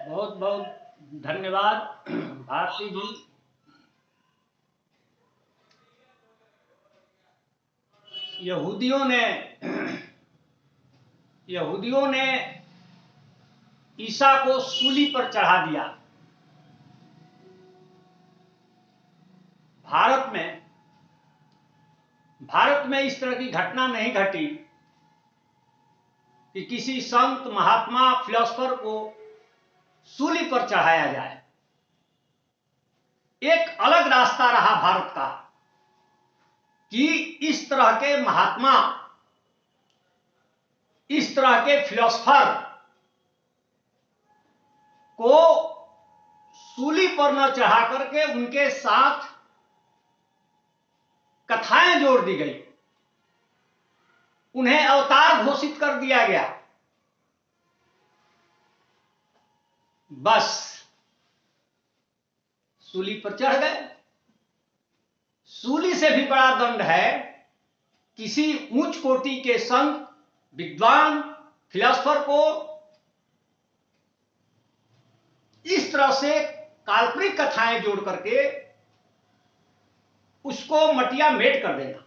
बहुत बहुत धन्यवाद भारती जी। यहूदियों ने यहूदियों ने ईसा को सूली पर चढ़ा दिया। भारत में इस तरह की घटना नहीं घटी कि किसी संत महात्मा फिलोसफर को सूली पर चढ़ाया जाए। एक अलग रास्ता रहा भारत का कि इस तरह के महात्मा, इस तरह के फिलोसफर को सूली पर न चढ़ा करके उनके साथ कथाएं जोड़ दी गई, उन्हें अवतार घोषित कर दिया गया। बस सूली पर चढ़ गए। सूली से भी बड़ा दंड है किसी उच्च कोटि के संत, विद्वान, फिलोसफर को इस तरह से काल्पनिक कथाएं जोड़ करके उसको मटिया मेट कर देना।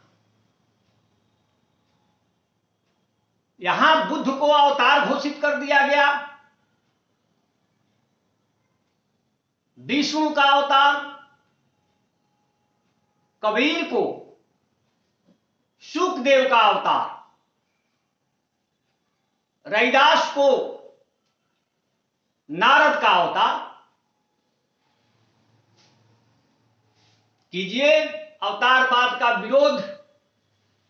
यहां बुद्ध को अवतार घोषित कर दिया गया, विष्णु का अवतार, कबीर को शुकदेव का अवतार, रैदास को नारद का अवतार। कीजिए, अवतारवाद का विरोध,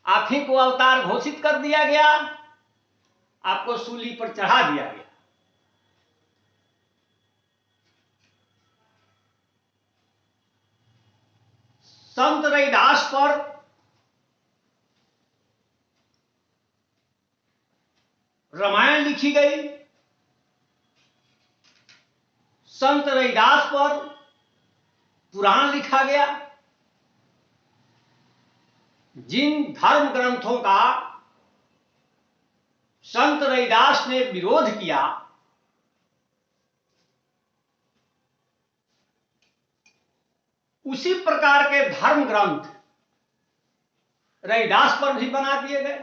आप ही को अवतार घोषित कर दिया गया, आपको सूली पर चढ़ा दिया गया। संत रैदास पर रामायण लिखी गई, संत रैदास पर पुराण लिखा गया। जिन धर्म ग्रंथों का संत रैदास ने विरोध किया, उसी प्रकार के धर्म ग्रंथ रैदास पर भी बना दिए गए।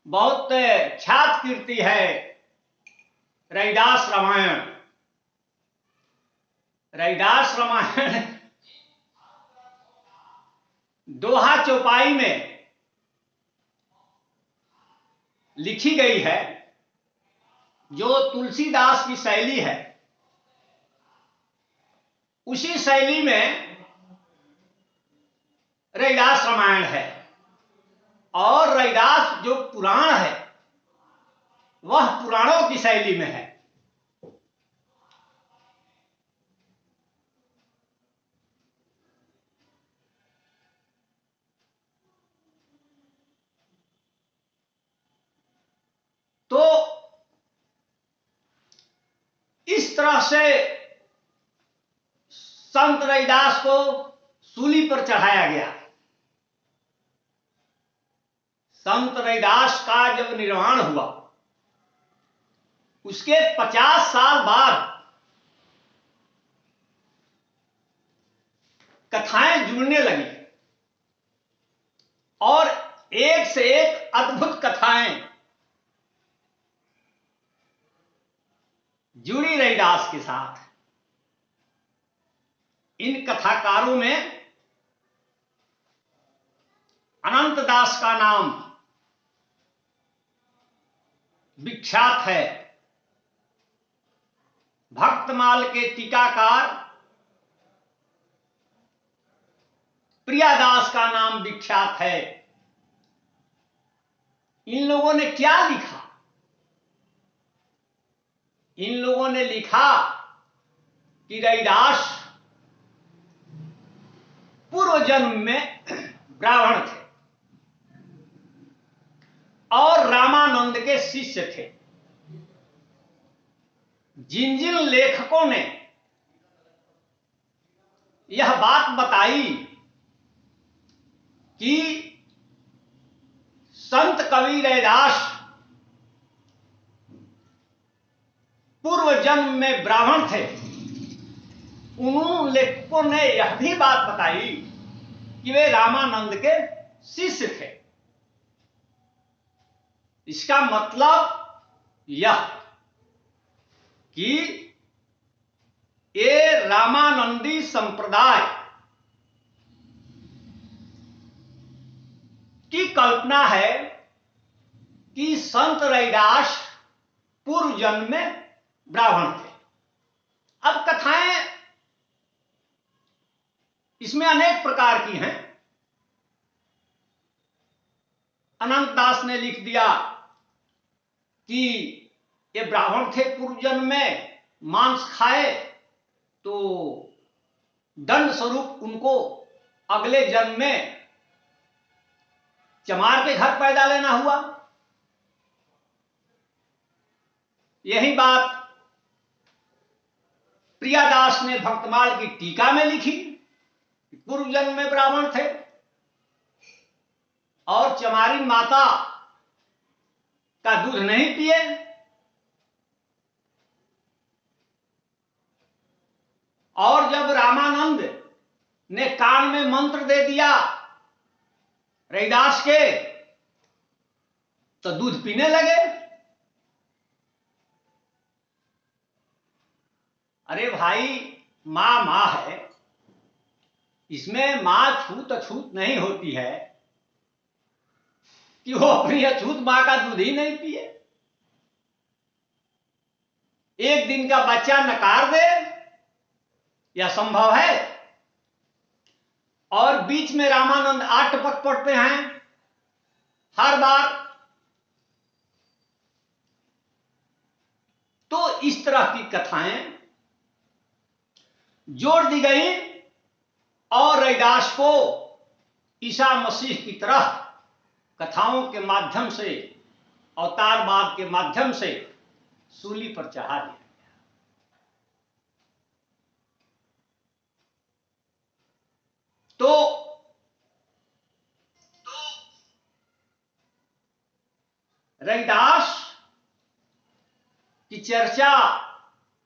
बहुत ख्यात कीर्ति है रैदास रामायण। रैदास रामायण दोहा चौपाई में लिखी गई है, जो तुलसीदास की शैली है, उसी शैली में रैदास रामायण है। और रैदास जो पुराण है वह पुराणों की शैली में है। तो इस तरह से संत रैदास को सूली पर चढ़ाया गया। संत रैदास का जब निर्वाण हुआ, उसके 50 साल बाद कथाएं जुड़ने लगी और एक से एक अद्भुत कथाएं जुड़ी रैदास के साथ। इन कथाकारों में अनंत दास का नाम विख्यात है, भक्तमाल के टीकाकार प्रियादास का नाम विख्यात है। इन लोगों ने क्या लिखा? इन लोगों ने लिखा कि रैदास पूर्व जन्म में ब्राह्मण थे और रामानंद के शिष्य थे। जिन जिन लेखकों ने यह बात बताई कि संत कवि रैदास पूर्व जन्म में ब्राह्मण थे, उन लेखकों ने यह भी बात बताई कि वे रामानंद के शिष्य थे। इसका मतलब यह कि ये रामानंदी संप्रदाय की कल्पना है कि संत रैदास पूर्व जन्म में ब्राह्मण थे। अब कथाएं इसमें अनेक प्रकार की हैं। अनंत दास ने लिख दिया कि ये ब्राह्मण थे, पूर्व जन्म में मांस खाए तो दंड स्वरूप उनको अगले जन्म में चमार के घर पैदा लेना हुआ। यही बात प्रियादास ने भक्तमाल की टीका में लिखी, पूर्व जन्म में ब्राह्मण थे और चमारी माता का दूध नहीं पिए। और जब रामानंद ने कान में मंत्र दे दिया रैदास के तो दूध पीने लगे। अरे भाई, मां मां है, इसमें मां छूत अछूत नहीं होती है कि वो अपनी अछूत मां का दूध ही नहीं पिए। एक दिन का बच्चा नकार दे, यह संभव है। और बीच में रामानंद आटपक पड़ते हैं हर बार। तो इस तरह की कथाएं जोड़ दी गई और रैदास को ईसा मसीह की तरह कथाओं के माध्यम से, अवतारवाद के माध्यम से सूली पर चढ़ा दिया। तो रैदास की चर्चा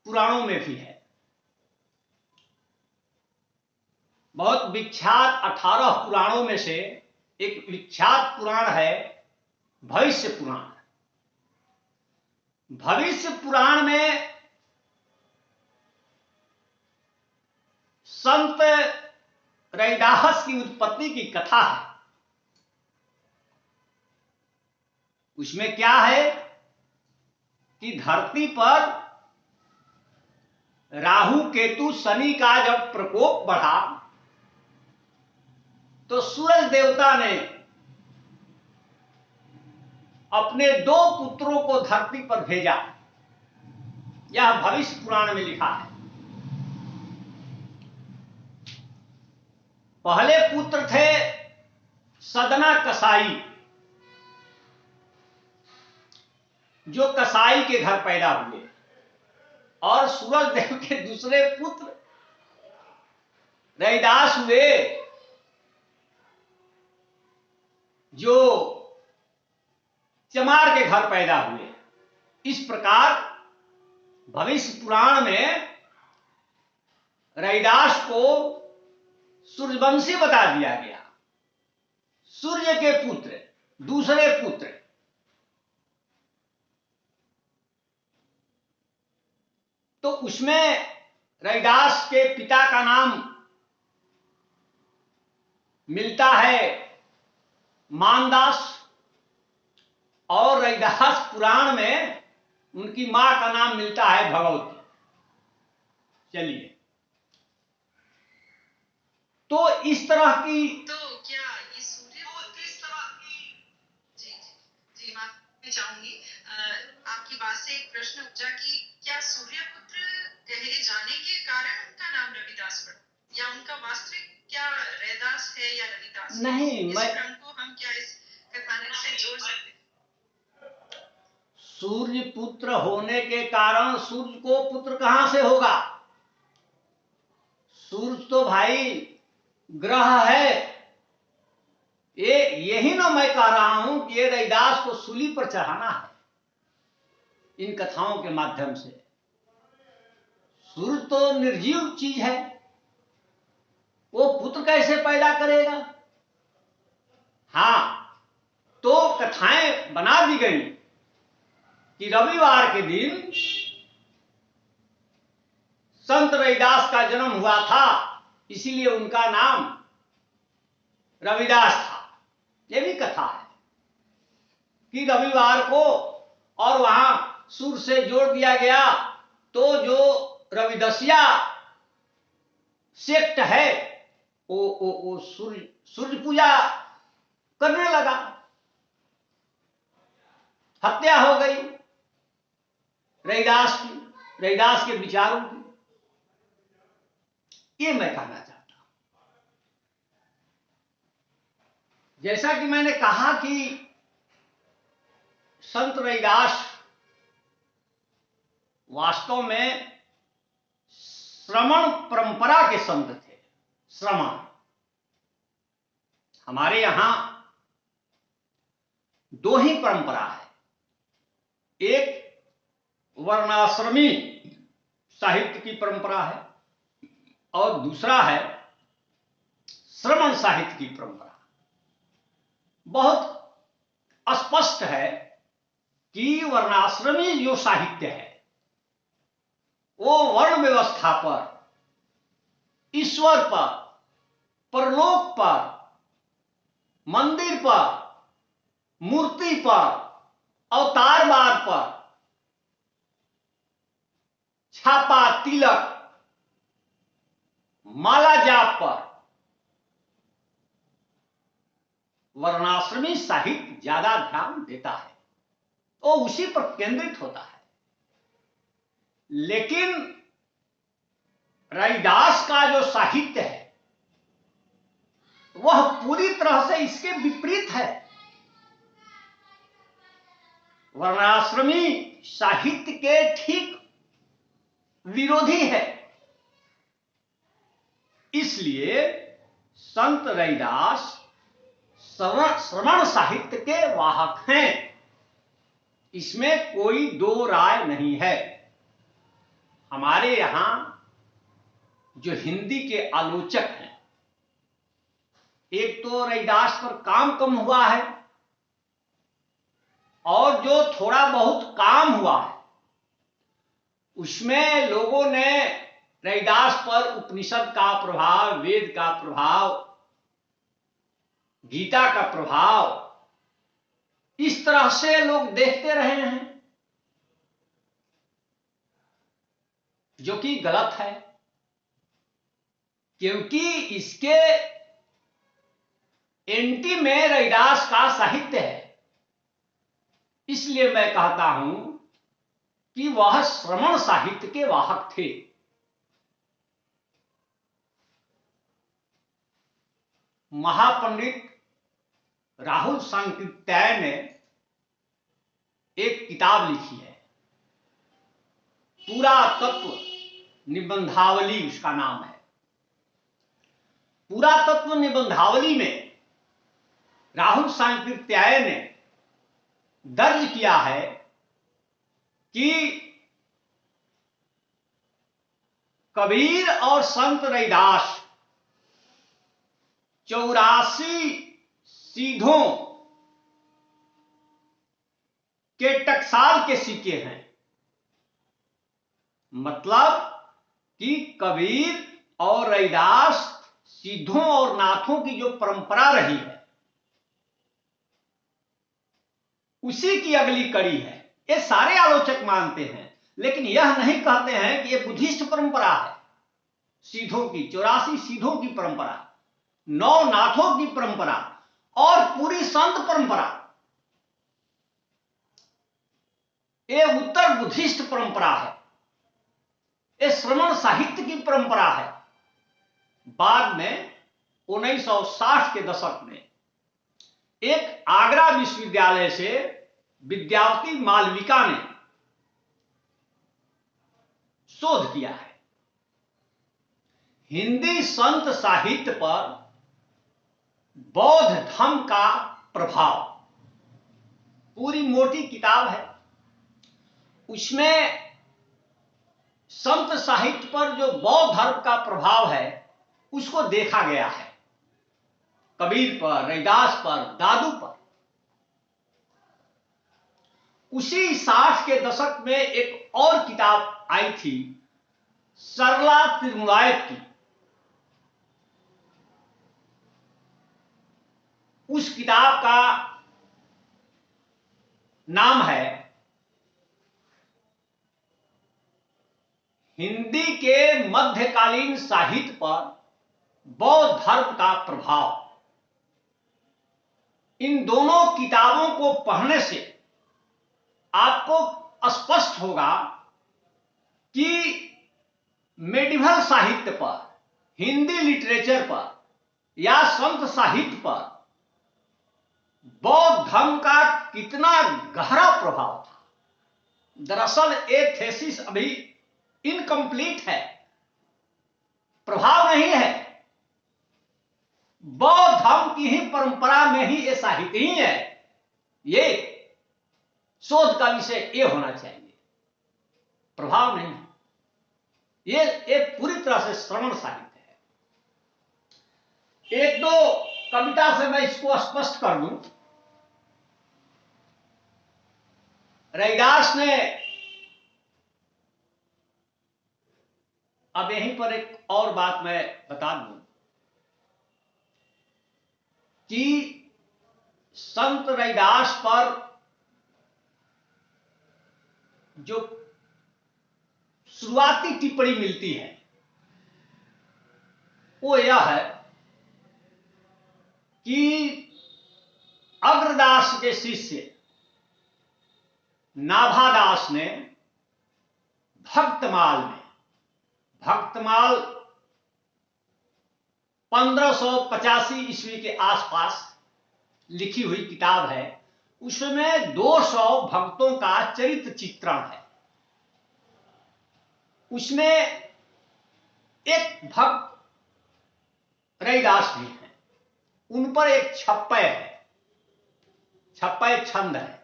पुराणों में भी है। बहुत विख्यात 18 पुराणों में से एक विख्यात पुराण है भविष्य पुराण। भविष्य पुराण में संत रैदास की उत्पत्ति की कथा है। उसमें क्या है कि धरती पर राहु केतु शनि का जब प्रकोप बढ़ा तो सूरज देवता ने अपने 2 पुत्रों को धरती पर भेजा। यह भविष्य पुराण में लिखा है। पहले पुत्र थे सदना कसाई, जो कसाई के घर पैदा हुए, और सूरज देव के दूसरे पुत्र रैदास हुए, जो चमार के घर पैदा हुए। इस प्रकार भविष्य पुराण में रैदास को सूर्यवंशी बता दिया गया, सूर्य के पुत्र, दूसरे पुत्र। तो उसमें रैदास के पिता का नाम मिलता है मानदास, और रैदास पुराण में उनकी मां का नाम मिलता है भगवती। चलिए, तो इस तरह की तो क्या ये सूर्य इस तरह की जी मैं चाहूंगी आपकी बात से एक प्रश्न उठा कि क्या सूर्यपुत्र कहे जाने के कारण उनका नाम रविदास पड़ा, या उनका वास्तविक क्या रैदास है या रविदास? नहीं, इस क्रम को हम क्या इस कथानक से जोड़ सकते हैं? सूर्य पुत्र होने के कारण सूर्य को पुत्र कहां से होगा? सूर्य तो भाई ग्रह है। यही ना मैं कह रहा हूं कि ये रैदास को सूली पर चढ़ाना है इन कथाओं के माध्यम से। सूर्य तो निर्जीव चीज है, वो पुत्र कैसे पैदा करेगा? हाँ, तो कथाएं बना दी गई कि रविवार के दिन संत रविदास का जन्म हुआ था, इसीलिए उनका नाम रविदास था। यह भी कथा है कि रविवार को, और वहां सूर्य से जोड़ दिया गया, तो जो रविदसिया सेक्ट है वो सूर्य पूजा करने लगा, हत्या हो गई रविदास के विचारों की। ये मैं कहना चाहता हूं। जैसा कि मैंने कहा कि संत रविदास वास्तव में श्रमण परंपरा के संत थे। श्रमण, हमारे यहां दो ही परंपरा है, एक वर्णाश्रमी साहित्य की परंपरा है और दूसरा है श्रमण साहित्य की परंपरा। बहुत स्पष्ट है कि वर्णाश्रमी जो साहित्य है वो वर्ण व्यवस्था पर, ईश्वर पर, परलोक पर, मंदिर पर, मूर्ति पर, अवतारवाद पर, छापा, तिलक, माला जाप पर वर्णाश्रमी साहित्य ज्यादा ध्यान देता है, वो उसी पर केंद्रित होता है। लेकिन रविदास का जो साहित्य है वह पूरी तरह से इसके विपरीत है, वर्णाश्रमी साहित्य के ठीक विरोधी है। इसलिए संत रविदास श्रमण साहित्य के वाहक हैं, इसमें कोई दो राय नहीं है। हमारे यहां जो हिंदी के आलोचक हैं, एक तो रविदास पर काम कम हुआ है और जो थोड़ा बहुत काम हुआ है उसमें लोगों ने रविदास पर उपनिषद का प्रभाव, वेद का प्रभाव, गीता का प्रभाव, इस तरह से लोग देखते रहे हैं, जो कि गलत है, क्योंकि इसके एंटी में रविदास का साहित्य है। इसलिए मैं कहता हूं कि वह श्रमण साहित्य के वाहक थे। महापंडित राहुल सांकृत्याय ने एक किताब लिखी है, पुरातत्व निबंधावली उसका नाम है। पुरातत्व निबंधावली में राहुल सांकृत्याय ने दर्ज किया है कि कबीर और संत रविदास 84 सीधों के टकसाल के सिक्के हैं। मतलब कि कबीर और रविदास सीधों और नाथों की जो परंपरा रही है उसी की अगली कड़ी है। ये सारे आलोचक मानते हैं, लेकिन यह नहीं कहते हैं कि ये बुद्धिस्ट परंपरा है। सीधों की 84 सीधों की परंपरा, 9 नाथों की परंपरा और पूरी संत परंपरा, ये उत्तर बुद्धिस्ट परंपरा है, ये श्रमण साहित्य की परंपरा है। बाद में 1960 के दशक में एक आगरा विश्वविद्यालय से विद्यावती मालविका ने शोध किया है, हिंदी संत साहित्य पर बौद्ध धर्म का प्रभाव। पूरी मोटी किताब है, उसमें संत साहित्य पर जो बौद्ध धर्म का प्रभाव है उसको देखा गया है। कबीर पर, रैदास पर, दादू पर। उसी 60 के दशक में एक और किताब आई थी सरला तिरुमलायत की। उस किताब का नाम है हिंदी के मध्यकालीन साहित्य पर बौद्ध धर्म का प्रभाव। इन दोनों किताबों को पढ़ने से आपको स्पष्ट होगा कि मेडिवल साहित्य पर, हिंदी लिटरेचर पर या संत साहित्य पर बौद्ध धर्म का कितना गहरा प्रभाव था। दरअसल ये थेसिस अभी इनकम्प्लीट है, प्रभाव नहीं है। बौद्ध धर्म की ही परंपरा में ही ये साहित्य ही है। ये शोध का विषय ये होना चाहिए, प्रभाव नहीं। ये पूरी तरह से श्रवण साहित्य है। एक दो कविता से मैं इसको स्पष्ट कर दूं। रैदास ने, अब यहीं पर एक और बात मैं बता दूं कि संत रैदास पर जो शुरुआती टिप्पणी मिलती है वो यह है कि अग्रदास के शिष्य नाभादास ने भक्तमाल 1585 ईस्वी के आसपास लिखी हुई किताब है। उसमें 200 भक्तों का चरित्र चित्रण है। उसमें एक भक्त रैदास भी हैं, उन पर एक छप्पय है, छप्पय छंद है।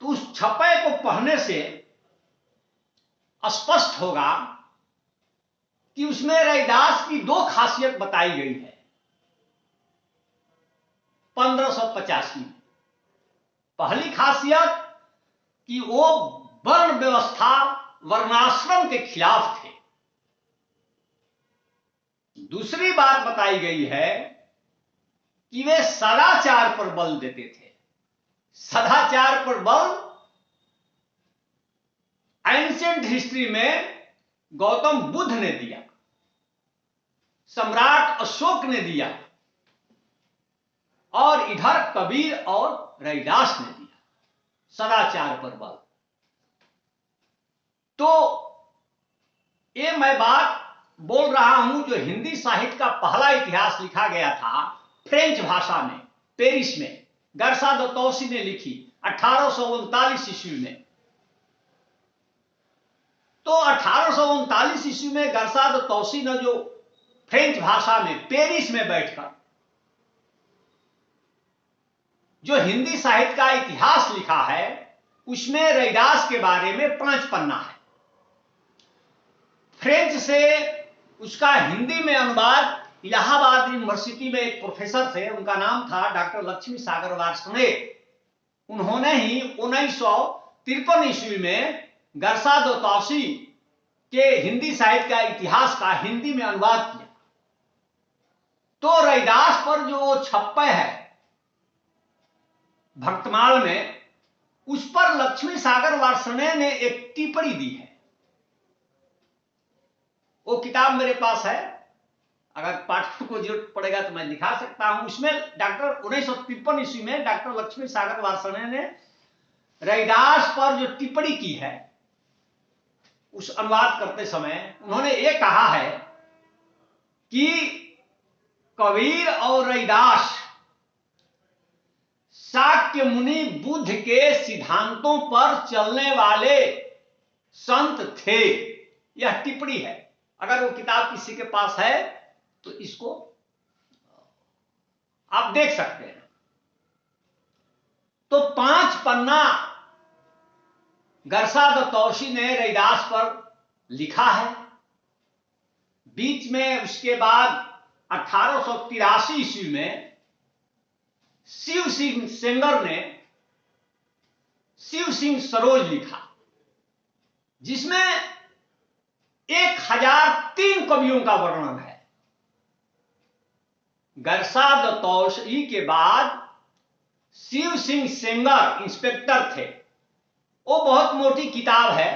तो उस छप्पय को पढ़ने से स्पष्ट होगा कि उसमें रैदास की दो खासियत बताई गई है 1585 में। पहली खासियत कि वो वर्ण व्यवस्था, वर्णाश्रम के खिलाफ थे। दूसरी बात बताई गई है कि वे सदाचार पर बल देते थे। सदाचार पर बल एंशिएंट हिस्ट्री में गौतम बुद्ध ने दिया, सम्राट अशोक ने दिया, और इधर कबीर और रैदास ने दिया सदाचार पर बल। तो ये मैं बात बोल रहा हूं जो हिंदी साहित्य का पहला इतिहास लिखा गया था फ्रेंच भाषा में, पेरिस में, गर्सा द तौसी ने लिखी 1839 ईस्वी में। तो 1839 ईस्वी में गर्सा द तौसी ने जो फ्रेंच भाषा में पेरिस में बैठकर जो हिंदी साहित्य का इतिहास लिखा है उसमें रैदास के बारे में 5 पन्ना है। फ्रेंच से उसका हिंदी में अनुवाद इलाहाबाद यूनिवर्सिटी में एक प्रोफेसर थे, उनका नाम था डॉक्टर लक्ष्मी सागर वार्ष्णेय। उन्होंने ही 1953 ईस्वी में गर्सा द तौसी के हिंदी साहित्य का इतिहास का हिंदी में अनुवाद किया। तो रैदास पर जो छप्पय है भक्तमाल में, उस पर लक्ष्मी सागर वार्ष्णेय ने एक टिप्पणी दी है। वो किताब मेरे पास है, अगर पाठकों को जरूरत पड़ेगा तो मैं दिखा सकता हूं। उसमें डॉक्टर 1953 ईस्वी में डॉक्टर लक्ष्मी सागर वार्ष्णेय ने रैदास पर जो टिप्पणी की है उस अनुवाद करते समय उन्होंने ये कहा है कि कबीर और रैदास शाक्य मुनि बुद्ध के सिद्धांतों पर चलने वाले संत थे। यह टिप्पणी है। अगर वो किताब किसी के पास है तो इसको आप देख सकते हैं। तो 5 पन्ना गरसा दत्तौसी ने रैदास पर लिखा है। बीच में उसके बाद 1883 ईस्वी में शिव सिंह सेंगर ने शिव सिंह सरोज लिखा, जिसमें 1003 कवियों का वर्णन है। गरसा दत्तौसी के बाद शिव सिंह सेंगर इंस्पेक्टर थे। वो बहुत मोटी किताब है,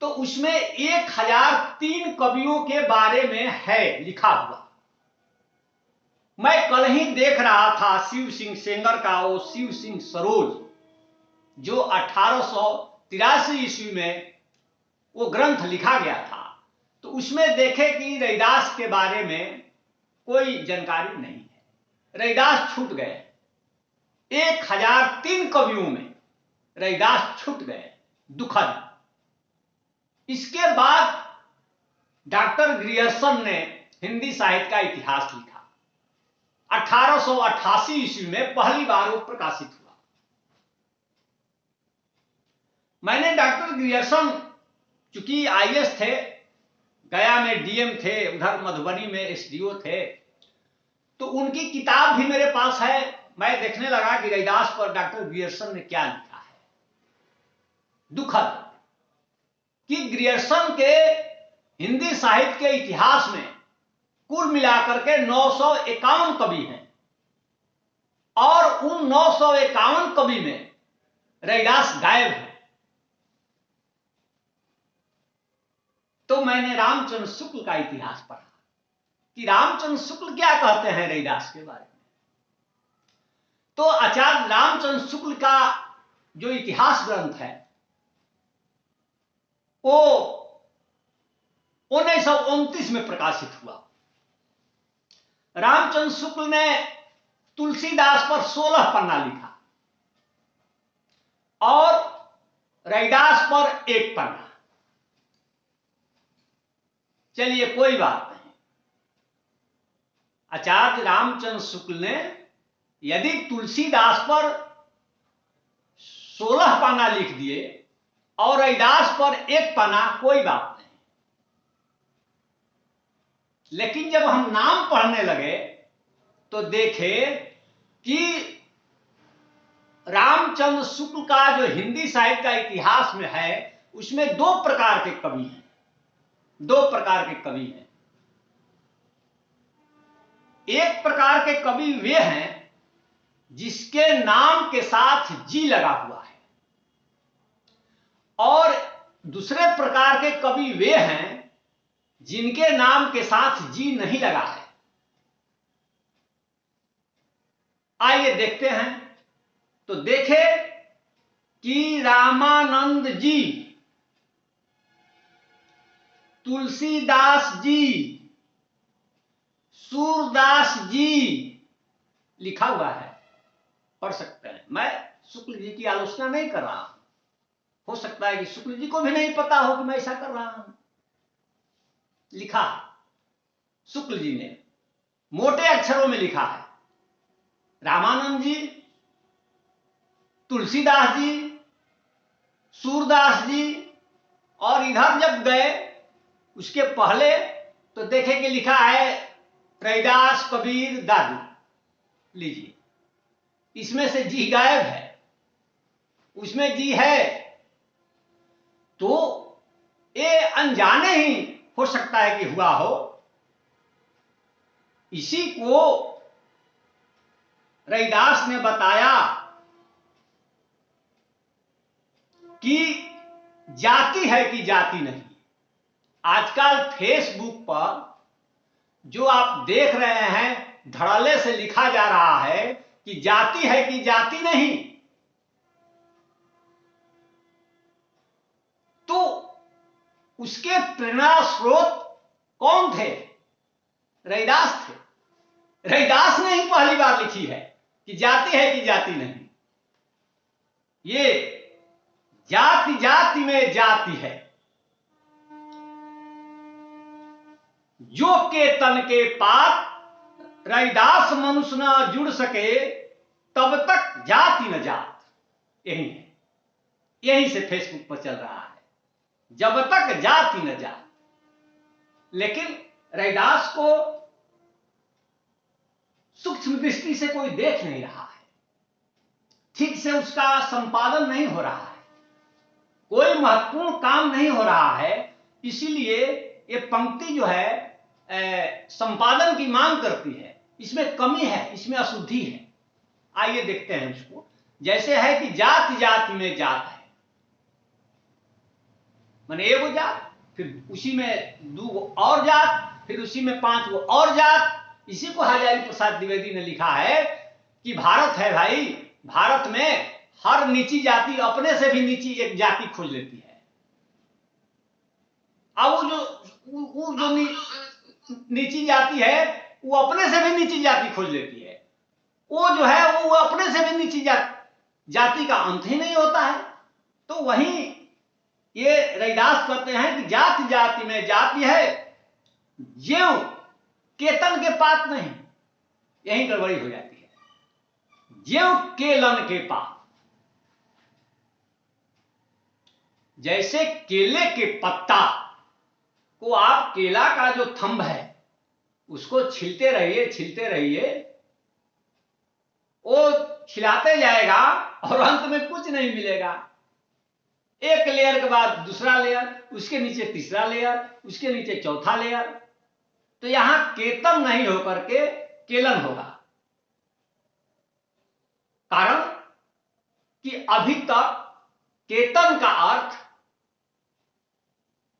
तो उसमें 1003 कवियों के बारे में है लिखा हुआ। मैं कल ही देख रहा था शिव सिंह सेंगर का वो शिव सिंह सरोज, जो 1883 ईस्वी में वो ग्रंथ लिखा गया था। तो उसमें देखे कि रैदास के बारे में कोई जानकारी नहीं है। रैदास छूट गए, 1003 कवियों में रैदास छूट गए, दुखद। इसके बाद डॉक्टर ग्रियर्सन ने हिंदी साहित्य का इतिहास लिखा। 1888 ईस्वी में पहली बार वो प्रकाशित हुआ। मैंने डॉक्टर ग्रियर्सन, चूंकि आईएएस थे, गया में डीएम थे, उधर मधुबनी में एसडीओ थे, तो उनकी किताब भी मेरे पास है। मैं देखने लगा कि रैदास पर डॉक्टर ग्रियर्सन ने क्या लिखा है। दुखद कि ग्रियर्सन के हिंदी साहित्य के इतिहास में कुल मिलाकर के 951 कवि हैं, और उन 951 कवि में रैदास गायब है। तो मैंने रामचंद्र शुक्ल का इतिहास पढ़ा कि रामचंद्र शुक्ल क्या कहते हैं रैदास के बारे में। तो आचार्य रामचंद्र शुक्ल का जो इतिहास ग्रंथ है वो 1929 में प्रकाशित हुआ। रामचंद्र शुक्ल ने तुलसीदास पर 16 पन्ना लिखा और रैदास पर 1 पन्ना। चलिए कोई बात नहीं। आचार्य रामचंद्र शुक्ल ने यदि तुलसीदास पर 16 पन्ना लिख दिए और रैदास पर 1 पन्ना, कोई बात नहीं। लेकिन जब हम नाम पढ़ने लगे तो देखे कि रामचंद्र शुक्ल का जो हिंदी साहित्य का इतिहास में है, उसमें 2 प्रकार के कवि हैं। 2 प्रकार के कवि हैं। एक प्रकार के कवि वे हैं जिसके नाम के साथ जी लगा हुआ है, और दूसरे प्रकार के कवि वे हैं जिनके नाम के साथ जी नहीं लगा है। आइए देखते हैं। तो देखे कि रामानंद जी, तुलसीदास जी, सूरदास जी लिखा हुआ है, पढ़ सकते हैं। मैं शुक्ल जी की आलोचना नहीं कर रहा हूं। हो सकता है कि शुक्ल जी को भी नहीं पता हो कि मैं ऐसा कर रहा हूं। लिखा शुक्ल जी ने, मोटे अक्षरों में लिखा है। रामानंद जी, तुलसीदास जी, सूरदास जी, और इधर जब गए उसके पहले तो देखे कि लिखा है रैदास, कबीर, दादू। लीजिए, इसमें से जी गायब है, उसमें जी है। तो ये अनजाने ही हो सकता है कि हुआ हो। इसी को रैदास ने बताया कि जाति है कि जाति नहीं। आजकल फेसबुक पर जो आप देख रहे हैं, धड़ल्ले से लिखा जा रहा है कि जाति है कि जाति नहीं। तो उसके प्रेरणा स्रोत कौन थे? रैदास थे। रैदास ने ही पहली बार लिखी है कि जाति है कि जाति नहीं। ये जाति जाति में जाति है, जो के तन के पात रैदास मनुष्य न जुड़ सके, तब तक जाति न जात। यही है। यहीं से फेसबुक पर चल रहा है, जब तक जाति न जात। लेकिन रैदास को सूक्ष्म दृष्टि से कोई देख नहीं रहा है, ठीक से उसका संपादन नहीं हो रहा है, कोई महत्वपूर्ण काम नहीं हो रहा है। इसीलिए ये पंक्ति जो है संपादन की मांग करती है। इसमें कमी है, इसमें अशुद्धि है। आइए देखते हैं इसको। जैसे है कि जाति जाति में जात है, माने एगो जात, फिर उसी में 2 और जात, फिर उसी में 5 और जात। इसी को हजारी प्रसाद द्विवेदी ने लिखा है कि भारत है भाई, भारत में हर नीची जाति अपने से भी नीची एक जाति खोज लेती है। अब वो जो नीची जाति है वो अपने से भी नीची जाति खोज लेती है। वो जो है वो अपने से भी नीची जाति का अंत ही नहीं होता है। तो वहीं ये रैदास कहते हैं कि जाति जाति में जाति है, ज्यों केतन के पात नहीं। यही गड़बड़ी हो जाती है, ज्यों केलन के पात। जैसे केले के पत्ता को आप, केला का जो थंब है उसको छिलते रहिए, वो छिलाते जाएगा और अंत में कुछ नहीं मिलेगा। एक लेयर के बाद दूसरा लेयर, उसके नीचे तीसरा लेयर, उसके नीचे चौथा लेयर। तो यहां केतन नहीं होकर के केलन होगा। कारण कि अभी तक केतन का अर्थ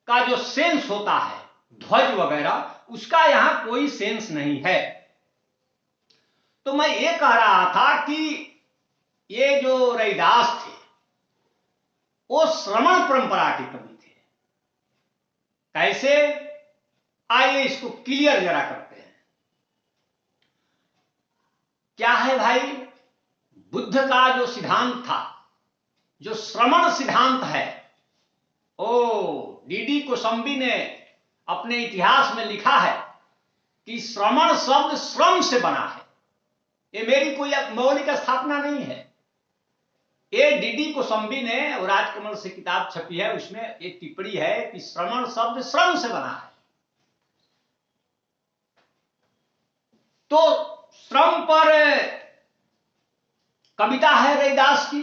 का जो सेंस होता है, ध्वज वगैरह, उसका यहां कोई सेंस नहीं है। तो मैं ये कह रहा था कि ये जो रैदास थे वो श्रवण परंपरा के कवि थे। कैसे? आइए इसको क्लियर जरा करते हैं। क्या है भाई, बुद्ध का जो सिद्धांत था, जो श्रवण सिद्धांत है, ओ डीडी कोसंबी ने अपने इतिहास में लिखा है कि श्रवण शब्द श्रम से बना है। ये मेरी कोई मौलिक स्थापना नहीं है। ये डीडी कोसंबी ने, राजकमल से किताब छपी है, उसमें एक टिप्पणी है कि श्रवण शब्द श्रम से बना है। तो श्रम पर कविता है रैदास की।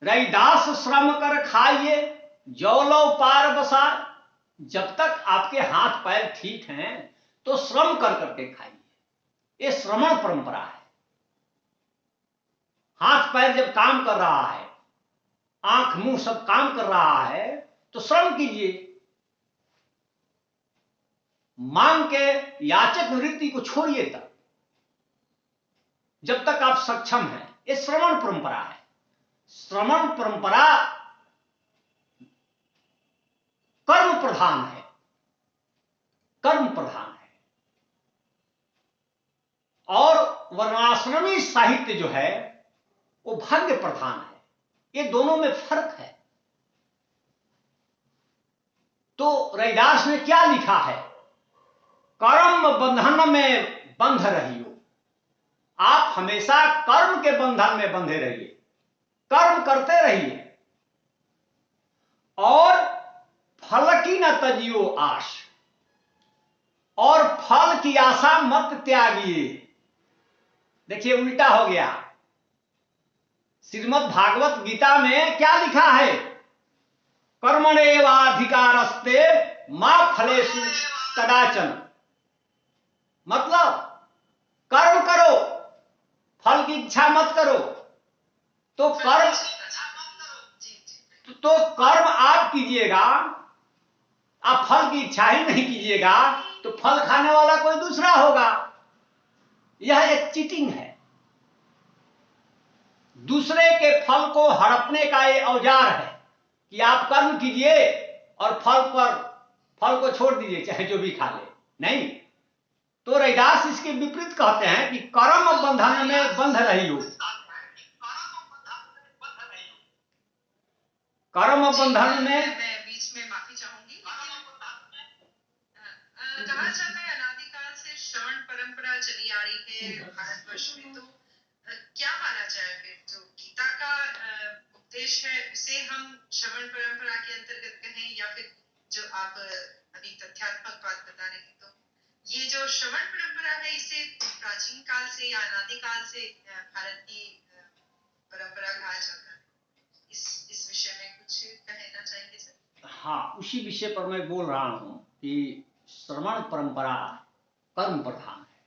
रैदास श्रम कर खाइए जौलो पार बसार। जब तक आपके हाथ पैर ठीक हैं तो श्रम कर करके खाइए। ये श्रवण परंपरा है। हाथ पैर जब काम कर रहा है, आंख मुंह सब काम कर रहा है, तो श्रम कीजिए। मांग के याचक वृत्ति को छोड़िए तक, जब तक आप सक्षम हैं। ये श्रवण परंपरा है। श्रवण परंपरा कर्म प्रधान है, कर्म प्रधान है। और वर्णाश्रमी साहित्य जो है वो भाग्य प्रधान है। ये दोनों में फर्क है। तो रैदास ने क्या लिखा है? कर्म बंधन में बंध रहियो। आप हमेशा कर्म के बंधन में बंधे रहिए, कर्म करते रहिए, और फल की न तजियो आश, और फल की आशा मत त्यागिए। देखिए उल्टा हो गया। श्रीमद् भागवत गीता में क्या लिखा है? कर्मण्येवाधिकारस्ते मा फलेषु कदाचन। मतलब कर्म करो, फल की इच्छा मत करो। तो कर्म आप कीजिएगा, आप फल की इच्छा ही नहीं कीजिएगा तो फल खाने वाला कोई दूसरा होगा। यह एक चीटिंग है। दूसरे के फल को हड़पने का ये औजार है कि आप कर्म कीजिए और फल को छोड़ दीजिए, चाहे जो भी खा ले। नहीं, तो रैदास इसके विपरीत कहते हैं कि कर्म बंधन में बंध रहियो। कर्म बंधन में, मैं बीच में माफी चाहूंगी। कहा जाता है अनादिकाल से श्रवण परंपरा चली आ रही है भारतवर्ष में। तो क्या माना जाए फिर? जो गीता का उपदेश संदेश है उसे हम श्रवण परंपरा के अंतर्गत कहें, या फिर जो आप अभी तथ्यात्मक बात बता रहे हैं, तो ये जो श्रवण परंपरा है इसे प्राचीन काल से या अनादि काल से भारत की परंपरा कहा जाता है। इस विषय में कुछ कहना चाहेंगे सर? हाँ, उसी विषय पर मैं बोल रहा हूँ कि श्रवण परंपरा कर्म प्रधान है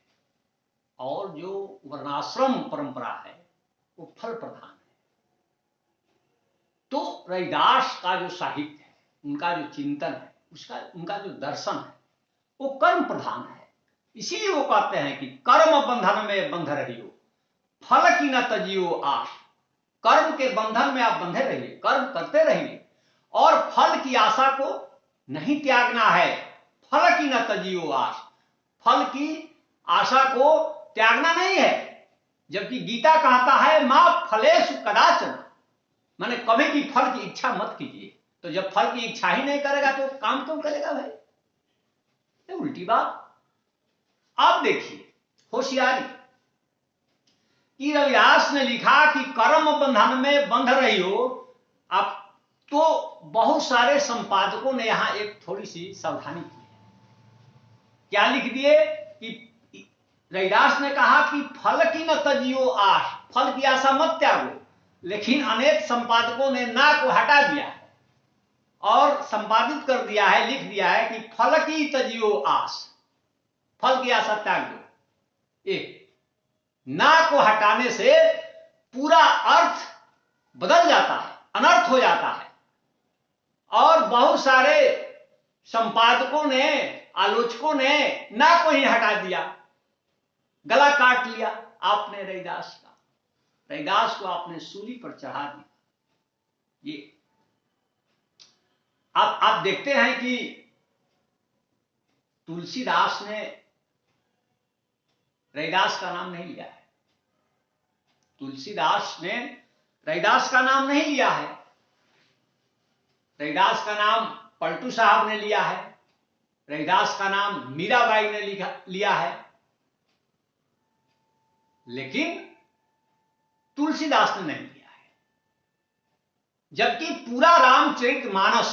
और जो वर्णाश्रम परंपरा है वो फल प्रधान है। तो रविदास का जो साहित्य है, उनका जो चिंतन है, उनका जो दर्शन है वो कर्म प्रधान है। इसीलिए वो कहते हैं कि कर्म बंधन में बंध रहियो, फल की न तजियो आश। कर्म के बंधन में आप बंधे रहिए, कर्म करते रहिए और फल की आशा को नहीं त्यागना है। फल की न तजियो आश, फल की आशा को त्यागना नहीं है। जबकि गीता कहता है मां फलेषु कदाचन, माने कभी भी फल की इच्छा मत कीजिए। तो जब फल की इच्छा ही नहीं करेगा तो काम क्यों करेगा भाई? ये उल्टी बात। अब देखिए होशियारी कि रविदास ने लिखा कि कर्म बंधन में बंध रही हो। अब तो बहुत सारे संपादकों ने यहां एक थोड़ी सी सावधानी की है। क्या लिख दिए कि रविदास ने कहा कि फल की न तजियो आश, फल की आशा मत त्यागो। लेकिन अनेक संपादकों ने ना को हटा दिया है और संपादित कर दिया है, लिख दिया है कि फल की तजियो आश, फल की आशा त्याग दो। एक ना को हटाने से पूरा अर्थ बदल जाता है, अनर्थ हो जाता है। और बहुत सारे संपादकों ने, आलोचकों ने ना को ही हटा दिया, गला काट लिया आपने रविदास का। रविदास को आपने सूली पर चढ़ा दिया। ये आप देखते हैं कि तुलसीदास ने रविदास का नाम नहीं लिया है। तुलसीदास ने रविदास का नाम नहीं लिया है। रविदास का नाम पलटू साहब ने लिया है, रविदास का नाम मीराबाई ने लिया है, लेकिन तुलसीदास ने नहीं लिया है। जबकि पूरा रामचरितमानस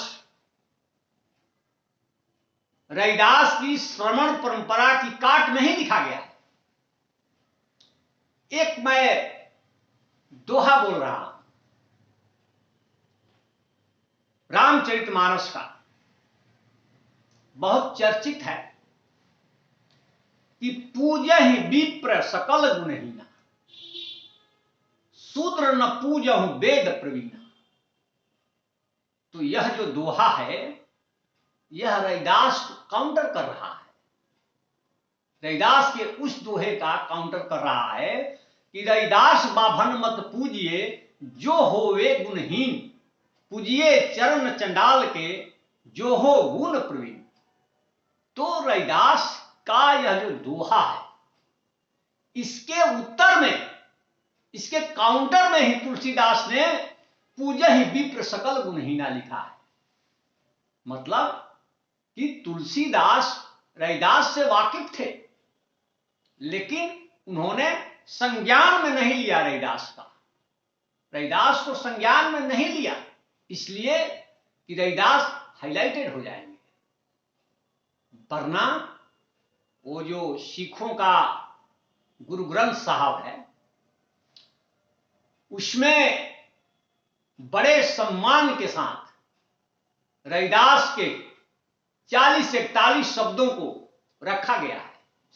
रविदास की श्रवण परंपरा की काट में ही लिखा गया है। एक मैं दोहा बोल रहा हूं रामचरितमानस का, बहुत चर्चित है कि पूजहि विप्र सकल गुणहीना, शूद्र न पूजहु वेद प्रवीणा। तो यह जो दोहा है यह रविदास को काउंटर कर रहा है। रविदास के उस दोहे का काउंटर कर रहा है कि रविदास बाभन मत पूजिए जो होवे गुणहीन, पूजिए चरण चंडाल के जो हो गुण प्रवीण। तो रविदास का यह जो दोहा है इसके उत्तर में, इसके काउंटर में ही तुलसीदास ने पूजहि विप्र सकल गुणहीना लिखा है। मतलब कि तुलसीदास रविदास से वाकिफ थे, लेकिन उन्होंने संज्ञान में नहीं लिया रविदास का, रविदास को संज्ञान में नहीं लिया, इसलिए कि रविदास हाईलाइटेड हो जाएंगे। वरना वो जो सिखों का गुरु ग्रंथ साहब है उसमें बड़े सम्मान के साथ रविदास के 40 से 41 शब्दों को रखा गया है।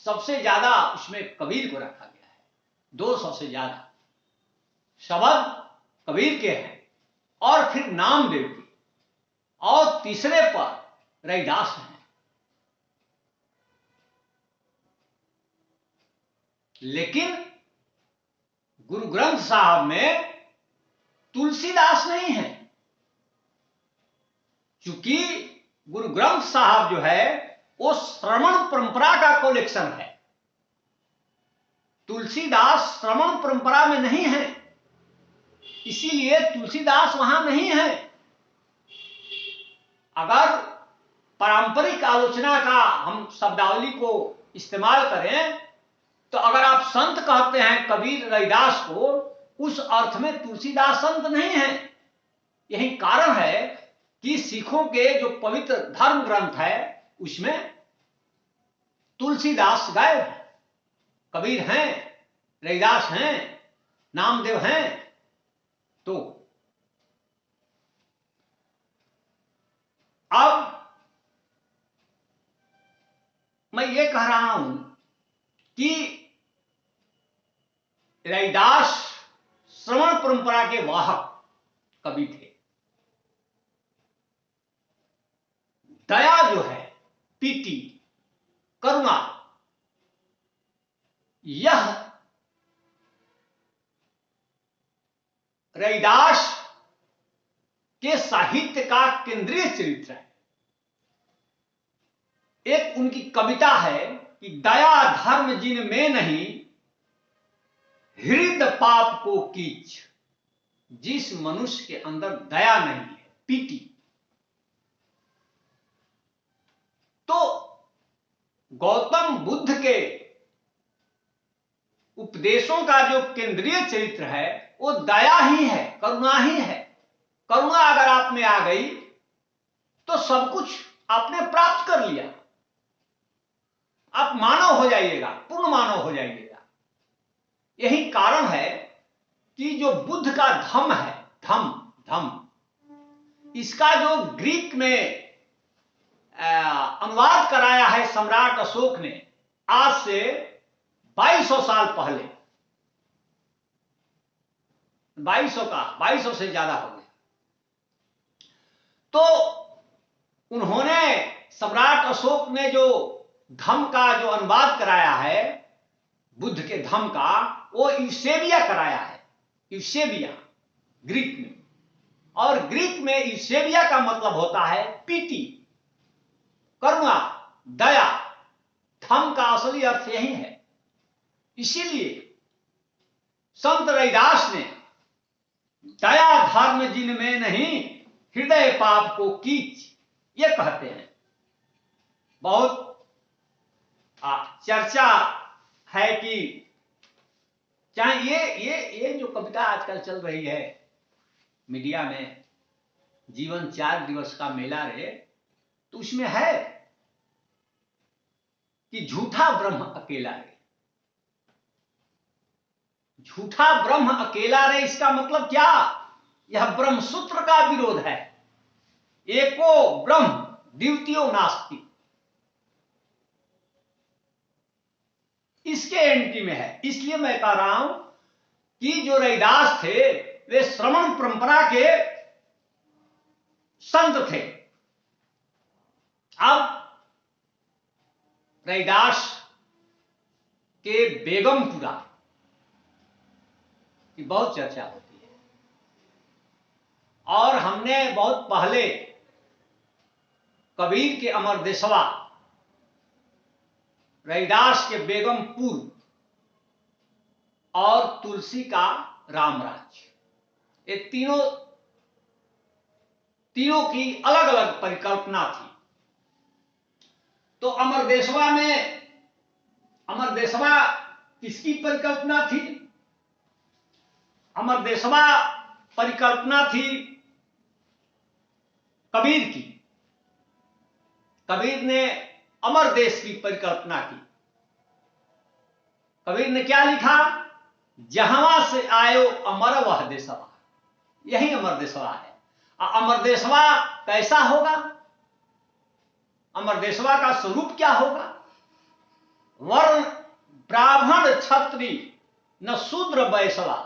सबसे ज्यादा उसमें कबीर को रखा गया है, 200 से ज्यादा शब्द कबीर के हैं और फिर नामदेव की, और तीसरे पर रविदास हैं। लेकिन गुरु ग्रंथ साहब में तुलसीदास नहीं है, क्योंकि गुरु ग्रंथ साहब जो है वो श्रवण परंपरा का कलेक्शन है। तुलसीदास श्रवण परंपरा में नहीं है, इसीलिए तुलसीदास वहां नहीं है। अगर पारंपरिक आलोचना का हम शब्दावली को इस्तेमाल करें तो अगर आप संत कहते हैं कबीर रविदास को, उस अर्थ में तुलसीदास संत नहीं है। यही कारण है कि सिखों के जो पवित्र धर्म ग्रंथ है उसमें तुलसीदास गायब है, कबीर हैं, रविदास हैं, नामदेव हैं। तो अब मैं ये कह रहा हूं कि रविदास श्रवण परंपरा के वाहक कवि थे। दया जो है, पीति, करुणा, यह रविदास के साहित्य का केंद्रीय चरित्र है। एक उनकी कविता है कि दया धर्म जिन में नहीं, हृदय पाप को कीच। जिस मनुष्य के अंदर दया नहीं है, पीति, तो गौतम बुद्ध के उपदेशों का जो केंद्रीय चरित्र है वो दया ही है, करुणा ही है। करुणा अगर आप में आ गई तो सब कुछ आपने प्राप्त कर लिया, आप मानव हो जाइएगा, पूर्ण मानव हो जाइएगा। यही कारण है कि जो बुद्ध का धम्म है, धम्म, इसका जो ग्रीक में अनुवाद कराया है सम्राट अशोक ने, आज से 2200 साल पहले, 2200 से ज्यादा हो गया। तो उन्होंने, सम्राट अशोक ने जो धम्म का जो अनुवाद कराया है, बुद्ध के धम्म का, वो यूसेबिया कराया है, यूसेबिया ग्रीक में। और ग्रीक में यूसेबिया का मतलब होता है पीति, करुणा, दया। धम्म का असली अर्थ यही है। इसीलिए संत रविदास ने दया धर्म जिन में नहीं, हृदय पाप को कीच, ये कहते हैं। बहुत चर्चा है कि चाहे ये जो कविता आजकल चल रही है मीडिया में, जीवन 4 दिवस का मेला रे, तो उसमें है कि झूठा ब्रह्म अकेला रे। झूठा ब्रह्म अकेला रे, इसका मतलब क्या? यह ब्रह्म सूत्र का विरोध है। एको ब्रह्म द्वितीयो नास्ति, इसके एंटी में है। इसलिए मैं कह रहा हूं कि जो रविदास थे वे श्रवण परंपरा के संत थे। अब रविदास के बेगमपुरा की बहुत चर्चा होती है, और हमने बहुत पहले कबीर के अमरदेशवा, रविदास के बेगमपुर और तुलसी का रामराज, ये तीनों की अलग अलग परिकल्पना थी। तो अमरदेशवा में, अमरदेशवा किसकी परिकल्पना थी? अमरदेशवा परिकल्पना थी कबीर की। कबीर ने अमर देश की परिकल्पना की। कबीर ने क्या लिखा? जहां से आयो अमर वह देशवा, यही अमर देशवा है। अमर देशवा कैसा होगा? अमर देशवा का स्वरूप क्या होगा? वर्ण ब्राह्मण क्षत्रि न शूद्र वैश्वा,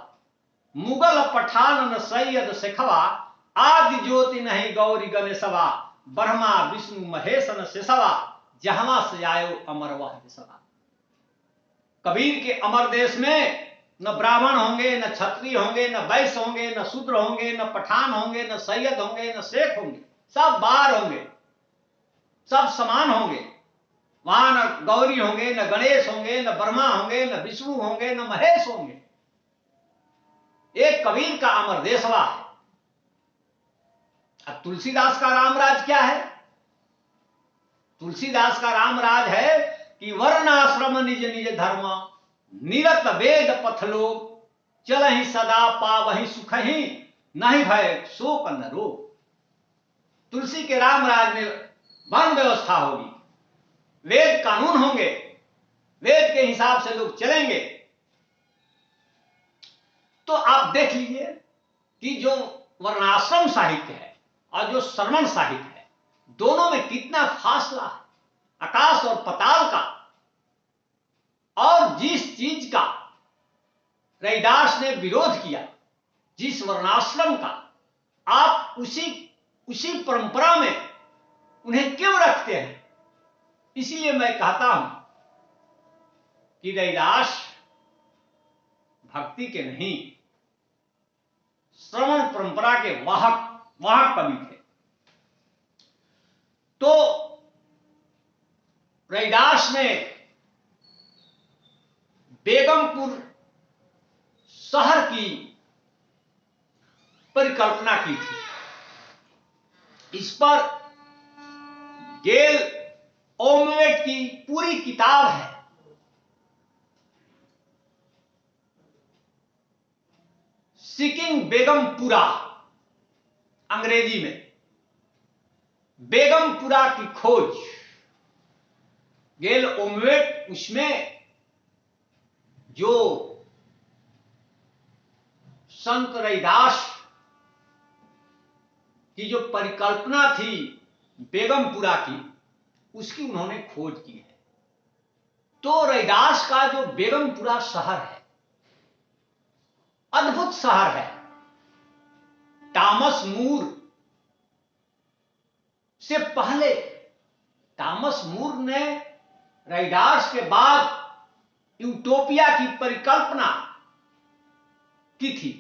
मुगल पठान न सैयद शेखवा, आदि ज्योति नहीं गौरी गणेशवा, ब्रह्मा विष्णु महेश न शेषवा, जहां से आयो अमर वह देशवा। कबीर के अमर देश में न ब्राह्मण होंगे, न क्षत्रिय होंगे, न वैश्य होंगे, न शूद्र होंगे, न पठान होंगे, न सैयद होंगे, न शेख होंगे, सब बार होंगे, सब समान होंगे। वहां न गौरी होंगे, न गणेश होंगे, न ब्रह्मा होंगे, न विष्णु होंगे, न महेश होंगे। एक कबीर का अमर देशवा है। अब तुलसीदास का रामराज क्या है? तुलसीदास का रामराज है कि वर्णाश्रम निज निज धर्म, निरत वेद पथ लोग, चलहि सदा पावहि सुखहि, नहीं भय शोक न रोग। तुलसी के राम राज में वन व्यवस्था होगी, वेद कानून होंगे, वेद के हिसाब से लोग चलेंगे। तो आप देख लीजिए कि जो वर्णाश्रम साहित्य है और जो श्रमण साहित्य है, दोनों में कितना फासला है, आकाश और पताल का। और जिस चीज का रैदास ने विरोध किया, जिस वर्णाश्रम का, आप उसी परंपरा में उन्हें क्यों रखते हैं? इसीलिए मैं कहता हूं कि रैदास भक्ति के नहीं, श्रवण परंपरा के वाहक कवि थे। तो रैदास ने बेगमपुर शहर की परिकल्पना की थी। इस पर गेल ओमवेट की पूरी किताब है। सीकिंग बेगमपुरा, अंग्रेजी में बेगमपुरा की खोज, गेल ओमवेट, उसमें जो संत रैदास की जो परिकल्पना थी बेगमपुरा की, उसकी उन्होंने खोज की है। तो रैदास का जो बेगमपुरा शहर है, अद्भुत शहर है। टॉमस मूर से पहले, टॉमस मूर ने रैदास के बाद यूटोपिया की परिकल्पना की थी।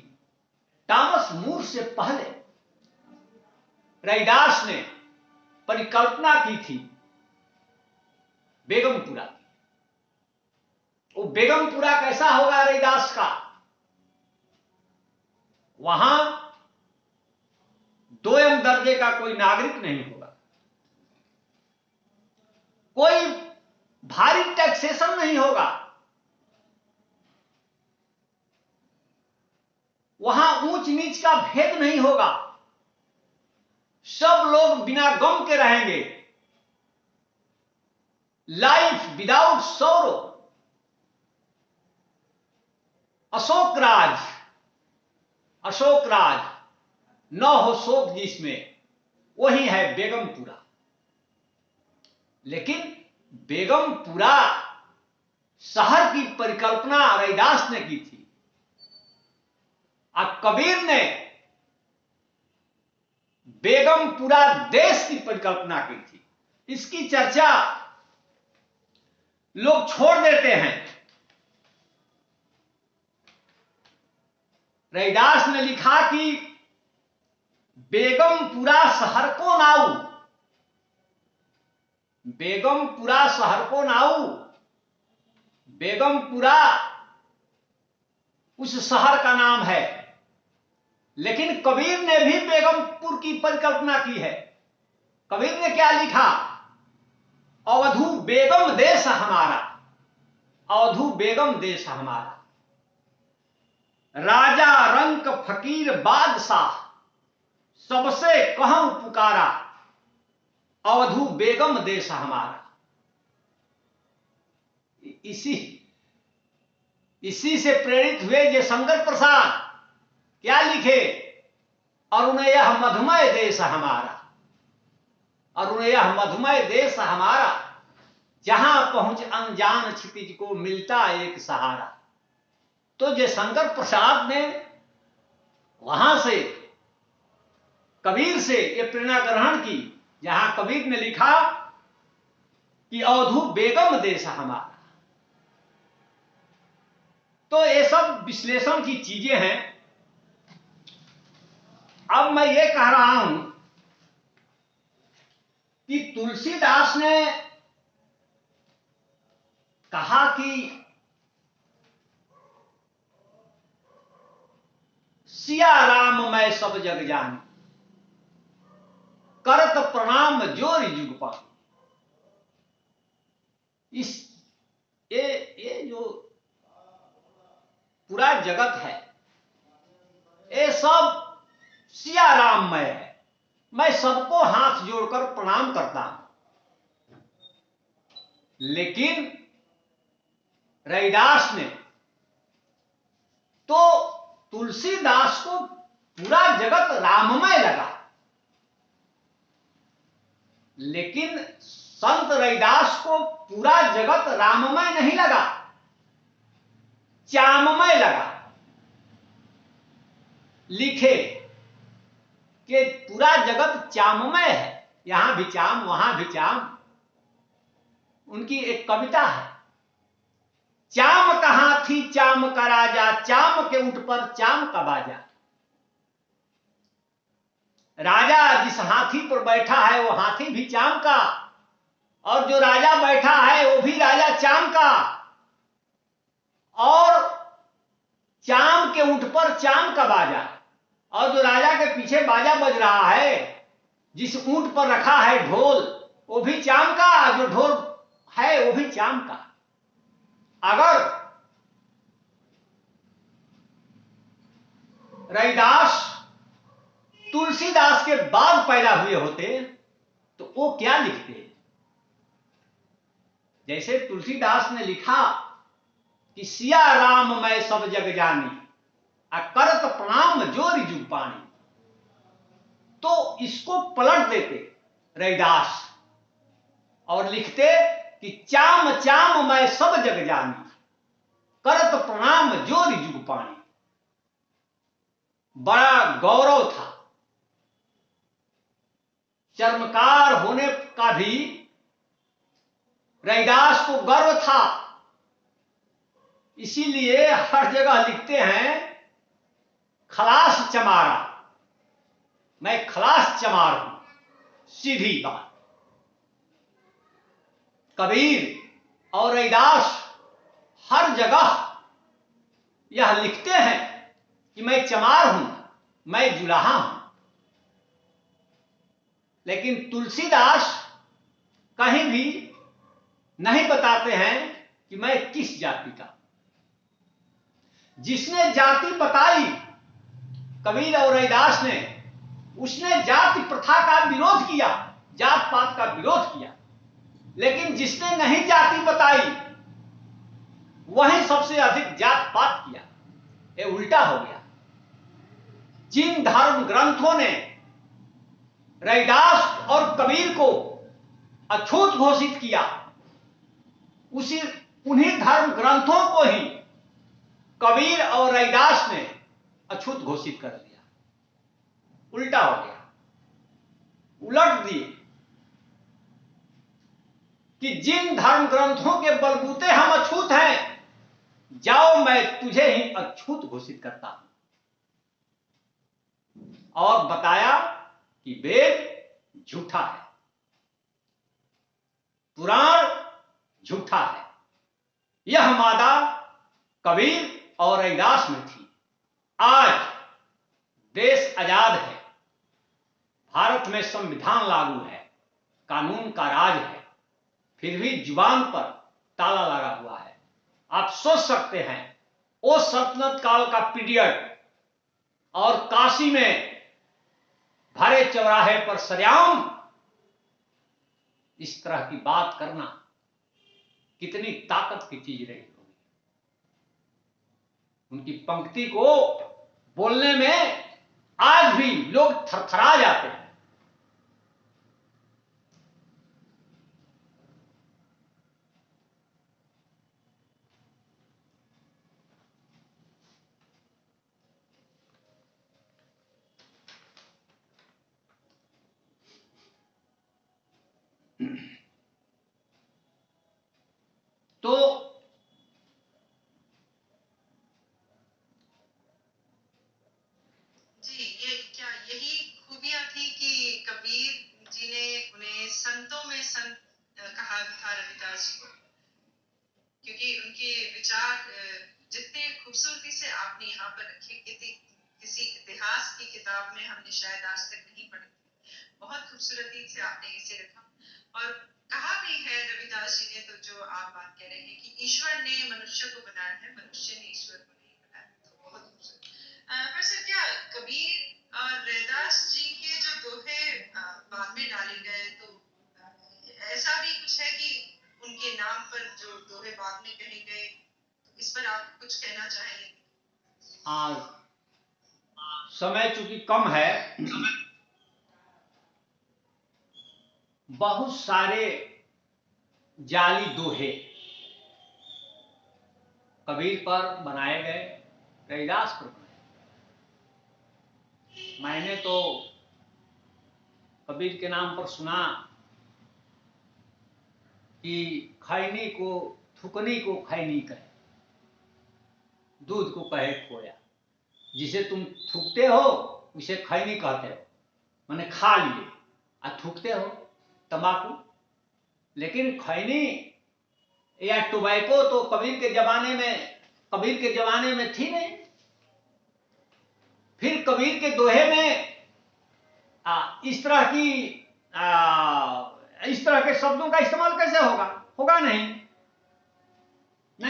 टॉमस मूर से पहले रैदास ने परिकल्पना की थी बेगमपुरा की। वो बेगमपुरा कैसा होगा रैदास का? वहां दोयम दर्जे का कोई नागरिक नहीं होगा, कोई भारी टैक्सेशन नहीं होगा, वहां ऊंच नीच का भेद नहीं होगा, सब लोग बिना गम के रहेंगे। लाइफ विदाउट सोरो। अशोक राज न हो शोक जिसमें, वही है बेगमपुरा। लेकिन बेगमपुरा शहर की परिकल्पना रैदास ने की थी और कबीर ने बेगमपुरा देश की परिकल्पना की थी। इसकी चर्चा लोग छोड़ देते हैं। रैदास ने लिखा कि बेगमपुरा शहर को नाऊ, बेगमपुरा शहर को नाऊ। बेगमपुरा उस शहर का नाम है। लेकिन कबीर ने भी बेगमपुर की परिकल्पना की है। कबीर ने क्या लिखा? अवधू बेगम देश हमारा, अवधू बेगम देश हमारा। राजा रंक फकीर बादशाह, सबसे कहूं पुकारा, अवधू बेगम देश हमारा। इसी से प्रेरित हुए जयशंकर प्रसाद क्या लिखे? अरुणयः मधुमय देश हमारा, अरुणयः मधुमय देश हमारा, जहां पहुंच अनजान क्षितिज को मिलता एक सहारा। तो जयशंकर प्रसाद ने वहां से कबीर से यह प्रेरणा ग्रहण की, जहां कबीर ने लिखा कि अवधू बेगम देश हमारा। तो ये सब विश्लेषण की चीजें हैं। अब मैं ये कह रहा हूं कि तुलसीदास ने कहा कि सिया राम मैं सब जग जान, करत प्रणाम जोर जुग पान। ये जो पूरा जगत है, ये सब सिया राममय है, मैं सबको हाथ जोड़कर प्रणाम करता हूं। लेकिन रैदास ने तो तुलसीदास को पूरा जगत राममय लगा, लेकिन संत रैदास को पूरा जगत राममय नहीं लगा, चाममय लगा। लिखे कि पूरा जगत चाममय है, यहां भी चाम वहां भी चाम। उनकी एक कविता है, चाम कहां थी चाम का राजा, चाम के ऊंट पर चाम का बाजा। राजा जिस हाथी पर बैठा है वो हाथी भी चाम का, और जो राजा बैठा है वो भी राजा चाम का, और चाम के ऊंट पर चाम का बाजा। और जो राजा के पीछे बाजा बज रहा है, जिस ऊंट पर रखा है ढोल, वो भी चाम का, जो ढोल है वो भी चाम का। अगर रैदास तुलसीदास के बाद पैदा हुए होते तो वो क्या लिखते? जैसे तुलसीदास ने लिखा कि सिया राम मैं सब जग जानी, करत प्रणाम जोरि जुग पानी, तो इसको पलट देते रैदास और लिखते कि चाम चाम मैं सब जग जानी, करत प्रणाम जोरि जुग पानी। बड़ा गौरव था, चर्मकार होने का भी रैदास को गर्व था, इसीलिए हर जगह लिखते हैं खलास चमारा, मैं खलास चमार हूं। सीधी बात। कबीर और रैदास हर जगह यह लिखते हैं कि मैं चमार हूं, मैं जुलाहा हूं। लेकिन तुलसीदास कहीं भी नहीं बताते हैं कि मैं किस जाति का। जिसने जाति बताई कबीर और रैदास ने, उसने जाति प्रथा का विरोध किया, जात पात का विरोध किया। लेकिन जिसने नहीं जाति बताई वही सबसे अधिक जात पात किया। ये उल्टा हो गया। जिन धर्म ग्रंथों ने रैदास और कबीर को अछूत घोषित किया, उन्हीं धर्म ग्रंथों को ही कबीर और रैदास ने अछूत घोषित कर दिया। उल्टा हो गया, उलट दिए कि जिन धर्म ग्रंथों के बलबूते हम अछूत हैं, जाओ मैं तुझे ही अछूत घोषित करता हूं। और बताया कि वेद झूठा है, पुराण झूठा है। यह मादा कबीर और रैदास में थी। आज देश आजाद है, भारत में संविधान लागू है, कानून का राज है, फिर भी जुबान पर ताला लगा हुआ है। आप सोच सकते हैं वो सल्तनत काल का पीरियड और काशी में भरे चौराहे पर सरेआम इस तरह की बात करना कितनी ताकत की चीज रही होगी। उनकी पंक्ति को बोलने में आज भी लोग थरथरा जाते हैं। तो जी, ये क्या यही खूबियां थी कि कबीर जी ने उन्हें संतों में संत कहा था रविदास जी को? क्योंकि उनके विचार जितने खूबसूरती से आपने यहाँ पर रखे, किसी इतिहास की किताब में हमने शायद आज तक नहीं पढ़े। बहुत खूबसूरती से आपने इसे रखा। और कहा भी है रविदास जी ने, तो जो आप बात कह रहे हैं कि ईश्वर ने मनुष्य को बनाया है, मनुष्य ने ईश्वर को नहीं बनाया। तो बहुत खूबसूरत। पर सर, क्या कबीर रैदास जी के जो दोहे बाद में डाले गए, तो ऐसा भी कुछ है कि उनके नाम पर जो दोहे बाद में कहे गए, इस पर आप कुछ कहना चाहेंगे? समय चूंकि कम है, बहुत सारे जाली दोहे कबीर पर बनाए गए, रैदास पर बनाए। मैंने तो कबीर के नाम पर सुना कि खैनी को थुकनी को खैनी कहे, दूध को कहे खोया। जिसे तुम थूकते हो उसे खैनी कहते हो, माने खा लिए, और थूकते हो तंबाकू। लेकिन खैनी या टोबैको तो कबीर के जमाने में थी नहीं। फिर कबीर के दोहे में इस तरह के शब्दों का इस्तेमाल कैसे होगा? होगा नहीं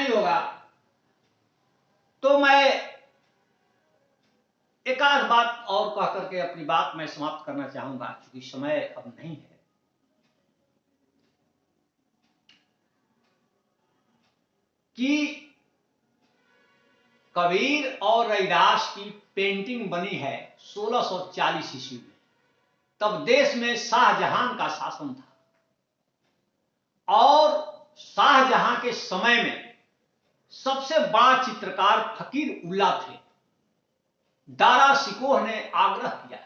होगा। तो मैं एक आध बात और कह करके अपनी बात मैं समाप्त करना चाहूंगा, क्योंकि समय अब नहीं है। कि कबीर और रैदास की पेंटिंग बनी है 1640 ईस्वी में। तब देश में शाहजहां का शासन था, और शाहजहां के समय में सबसे बड़ा चित्रकार फकीर उल्ला थे। दारा शिकोह ने आग्रह किया,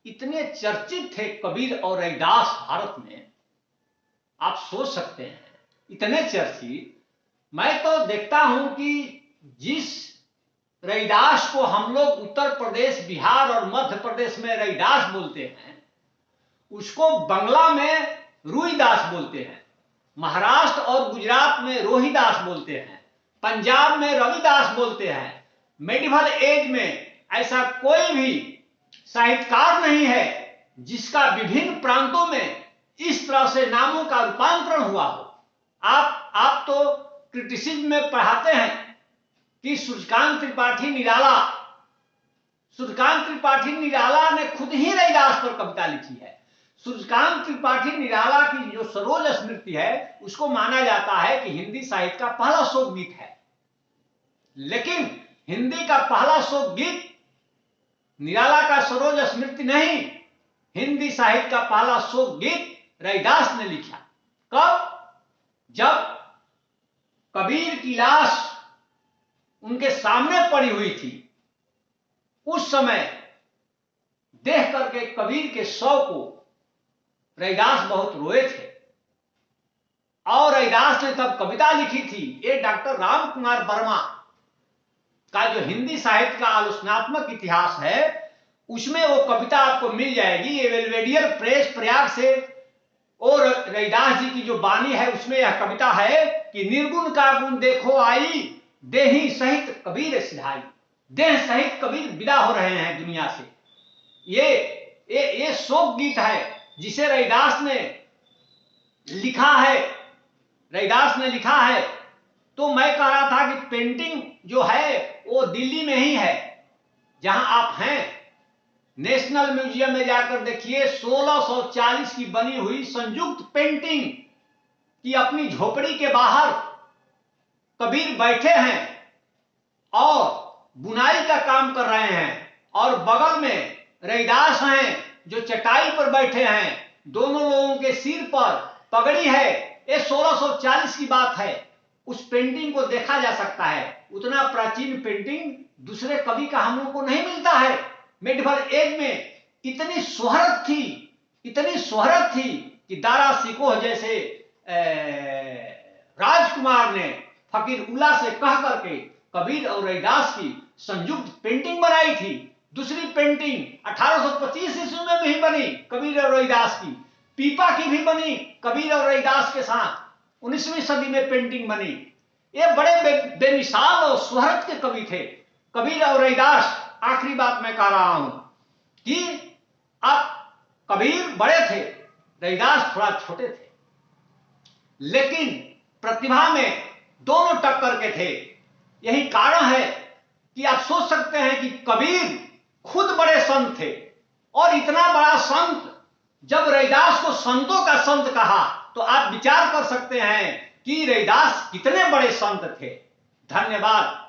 इतने चर्चित थे कबीर और रैदास भारत में, आप सोच सकते हैं, इतने चर्चित। मैं तो देखता हूं कि जिस रैदास को हम लोग उत्तर प्रदेश, बिहार और मध्य प्रदेश में रैदास बोलते हैं, उसको बंगला में रुईदास बोलते हैं, महाराष्ट्र और गुजरात में रोहिदास बोलते हैं, पंजाब में रविदास बोलते हैं। मेडिवल एज में ऐसा कोई भी साहित्यकार नहीं है जिसका विभिन्न प्रांतों में इस तरह से नामों का रूपांतरण हुआ हो। आप तो क्रिटिसिज्म में पढ़ाते हैं कि सूर्यकांत त्रिपाठी निराला ने खुद ही रैदास पर कविता लिखी है। सूर्यकांत त्रिपाठी निराला की जो सरोज स्मृति है, उसको माना जाता है कि हिंदी साहित्य का पहला शोक गीत है। लेकिन हिंदी का पहला शोक गीत निराला का सरोज स्मृति नहीं, हिंदी साहित्य का पहला शोक गीत रैदास ने लिखा। कब? जब कबीर की लाश उनके सामने पड़ी हुई थी, उस समय देख करके कबीर के शव को रैदास बहुत रोए थे, और रैदास ने तब कविता लिखी थी। ये डॉक्टर राम कुमार वर्मा का जो हिंदी साहित्य का आलोचनात्मक इतिहास है, उसमें वो कविता आपको मिल जाएगी। ये बेल्वेडियर प्रेस प्रयाग से, और रैदास जी की जो वाणी है उसमें यह कविता है कि निर्गुण का गुण देखो आई, देही सहित कबीर सिधाई। देह सहित कबीर विदा हो रहे हैं दुनिया से। ये शोक गीत है जिसे रैदास ने लिखा है। तो मैं कह रहा था कि पेंटिंग जो है वो दिल्ली में ही है जहां आप हैं। नेशनल म्यूजियम में जाकर देखिए, 1640 की बनी हुई संयुक्त पेंटिंग कि अपनी झोपड़ी के बाहर कबीर बैठे हैं और बुनाई का काम कर रहे हैं, और बगल में रैदास हैं जो चटाई पर बैठे हैं। दोनों लोगों के सिर पर पगड़ी है। ये 1640 की बात है। उस पेंटिंग को देखा जा सकता है। उतना प्राचीन पेंटिंग दूसरे कवि का हम लोग को नहीं मिलता है। मेडिवल एज में इतनी शोहरत थी कि दारा शिकोह जैसे राजकुमार ने फकीर उल्ला से कह करके कबीर और रैदास की संयुक्त पेंटिंग बनाई थी। दूसरी पेंटिंग 1825 ईस्वी में भी बनी कबीर और रैदास की। पीपा की भी बनी कबीर और रैदास के साथ, 19वीं सदी में पेंटिंग बनी। ये बड़े बेमिसाल और शोहरत के कवि थे कबीर और रैदास। आखिरी बात मैं कह रहा हूं कि अब कबीर बड़े थे, रैदास थोड़ा छोटे थे, लेकिन प्रतिभा में दोनों टक्कर के थे। यही कारण है कि आप सोच सकते हैं कि कबीर खुद बड़े संत थे, और इतना बड़ा संत, जब रैदास को संतों का संत कहा तो आप विचार कर सकते हैं कि रैदास कितने बड़े संत थे। धन्यवाद।